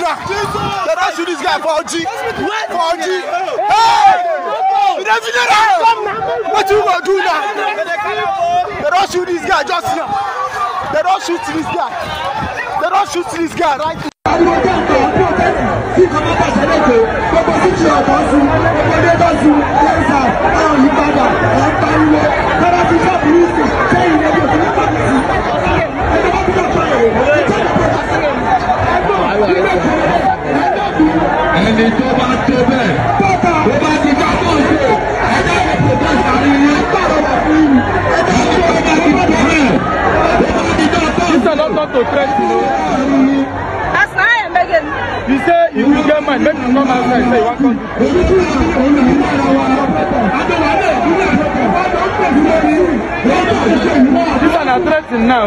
funeral. They don't shoot this guy for OG. For OG. Hey! The funeral! What you gonna do now? They don't shoot this guy just here. They don't shoot this guy. They don't shoot this guy right now. To threat, you know. That's why I'm begging. You say if you get mad, make you come outside and say you want to This is an threat now.